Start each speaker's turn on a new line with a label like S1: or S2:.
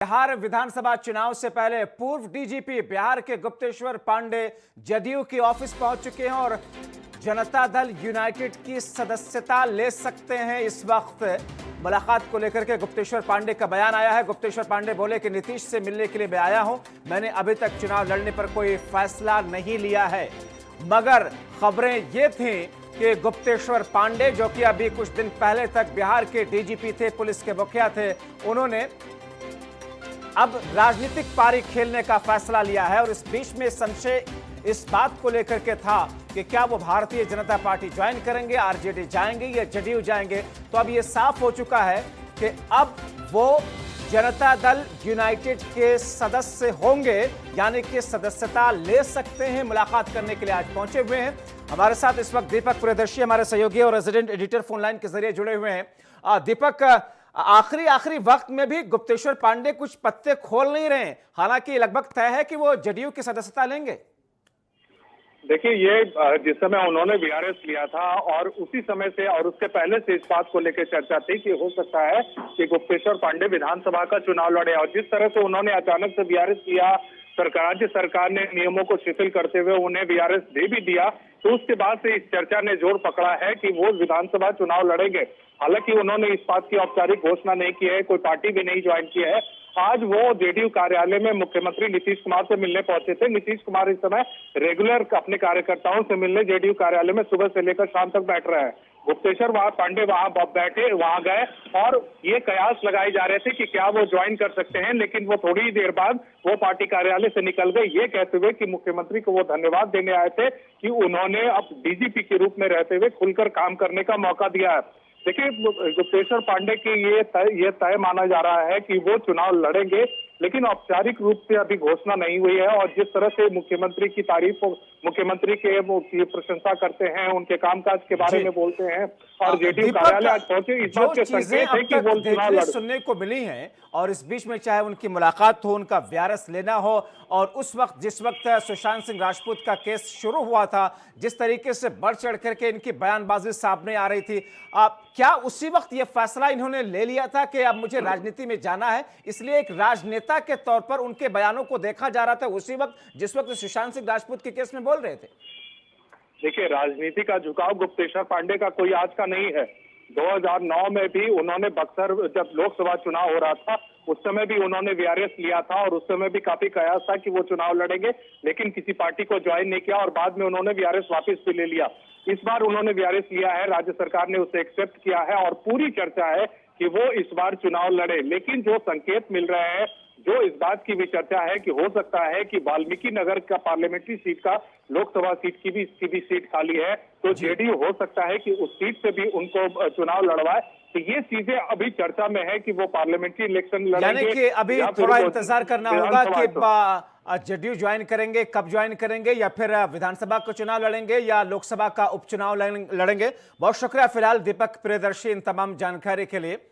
S1: बिहार विधानसभा चुनाव से पहले पूर्व डीजीपी बिहार के गुप्तेश्वर पांडे जदयू की ऑफिस पहुंच चुके हैं और जनता दल यूनाइटेड की सदस्यता ले सकते हैं। इस वक्त मुलाकात को लेकर के गुप्तेश्वर पांडे का बयान आया है। गुप्तेश्वर पांडे बोले कि नीतीश से मिलने के लिए मैं आया हूं, मैंने अभी तक चुनाव लड़ने पर कोई फैसला नहीं लिया है। मगर खबरें ये थी कि गुप्तेश्वर पांडे, जो कि अभी कुछ दिन पहले तक बिहार के डीजीपी थे, पुलिस के मुखिया थे, उन्होंने अब राजनीतिक पारी खेलने का फैसला लिया है। और इस बीच में संशय इस बात को लेकर के था कि क्या वो भारतीय जनता पार्टी ज्वाइन करेंगे, आरजेडी जाएंगे या जदयू जाएंगे। तो अब ये साफ हो चुका है कि अब वो जनता दल यूनाइटेड के सदस्य होंगे, यानी कि सदस्यता ले सकते हैं। मुलाकात करने के लिए आज पहुंचे हुए हैं। हमारे साथ इस वक्त दीपक प्रियदर्शी, हमारे सहयोगी और रेजिडेंट एडिटर, फोन लाइन के जरिए जुड़े हुए हैं। दीपक, आखिरी वक्त में भी गुप्तेश्वर पांडे कुछ पत्ते खोल नहीं रहे हैं, हालांकि लगभग तय है कि वो जदयू की सदस्यता लेंगे।
S2: देखिए, ये जिस समय उन्होंने वीआरएस लिया था और उसी समय से और उसके पहले से इस बात को लेकर चर्चा थी कि हो सकता है कि गुप्तेश्वर पांडे विधानसभा का चुनाव लड़े। और जिस तरह से उन्होंने अचानक से वीआरएस लिया, राज्य सरकार ने नियमों को शिथिल करते हुए उन्हें वीआरएस दे भी दिया, तो उसके बाद से इस चर्चा ने जोर पकड़ा है कि वो विधानसभा चुनाव लड़ेंगे। हालांकि उन्होंने इस बात की औपचारिक घोषणा नहीं की है, कोई पार्टी भी नहीं ज्वाइन की है। आज वो जेडीयू कार्यालय में मुख्यमंत्री नीतीश कुमार से मिलने पहुंचे थे। नीतीश कुमार इस समय रेगुलर अपने कार्यकर्ताओं से मिलने जेडीयू कार्यालय में सुबह से लेकर शाम तक बैठ रहे हैं। गुप्तेश्वर पांडे वहां बैठे, वहां गए और ये कयास लगाए जा रहे थे कि क्या वो ज्वाइन कर सकते हैं, लेकिन वो थोड़ी ही देर बाद वो पार्टी कार्यालय से निकल गए, ये कहते हुए कि मुख्यमंत्री को वो धन्यवाद देने आए थे कि उन्होंने अब डीजीपी के रूप में रहते हुए खुलकर काम करने का मौका दिया है। देखिए, गुप्तेश्वर पांडे की ये तय माना जा रहा है कि वो चुनाव लड़ेंगे, लेकिन औपचारिक रूप से अभी घोषणा नहीं हुई है। और जिस तरह से मुख्यमंत्री की तारीफ, मुख्यमंत्री की प्रशंसा करते हैं, उनके कामकाज के बारे में बोलते हैं और जेडीयू कार्यालय आज पहुंचे, इस बात के संकेत है कि वो चुनाव लड़
S1: सुनने को मिली हैं। और इस बीच में चाहे उनकी मुलाकात हो, उनका वीआरएस लेना हो, और उस वक्त जिस वक्त सुशांत सिंह राजपूत का केस शुरू हुआ था, जिस तरीके से बढ़ चढ़ करके इनकी बयानबाजी सामने आ रही थी, क्या उसी वक्त ये फैसला इन्होंने ले लिया था कि अब मुझे राजनीति में जाना है, इसलिए एक राजनेता के तौर पर उनके बयानों को देखा जा रहा था उसी वक्त जिस वक्त सुशांत सिंह राजपूत के केस में बोल रहे थे?
S2: देखिए, राजनीति का झुकाव गुप्तेश्वर पांडे का कोई आज का नहीं है। 2009 में भी उन्होंने बक्सर, जब लोकसभा चुनाव हो रहा था, उस समय भी उन्होंने वीआरएस लिया था और उस समय भी काफी कयास था कि वो चुनाव लड़ेंगे, लेकिन किसी पार्टी को ज्वाइन नहीं किया और बाद में उन्होंने वीआरएस वापस भी ले लिया। इस बार उन्होंने वीआरएस लिया है, राज्य सरकार ने उसे एक्सेप्ट किया है और पूरी चर्चा है कि वो इस बार चुनाव लड़े। लेकिन जो संकेत मिल रहे हैं, जो इस बात की भी चर्चा है कि हो सकता है कि वाल्मीकि नगर का पार्लियामेंट्री सीट का, लोकसभा सीट की भी सीट खाली है, तो जेडीयू हो सकता है कि उस सीट से भी उनको चुनाव लड़वाए। तो ये चीजें अभी चर्चा में है कि वो पार्लियामेंट्री इलेक्शन लड़ेंगे,
S1: यानी कि अभी थोड़ा इंतजार करना होगा कि जदयू ज्वाइन करेंगे, कब ज्वाइन करेंगे, या फिर विधानसभा का चुनाव लड़ेंगे या लोकसभा का उपचुनाव लड़ेंगे। बहुत शुक्रिया फिलहाल दीपक प्रियदर्शी इन तमाम जानकारी के लिए।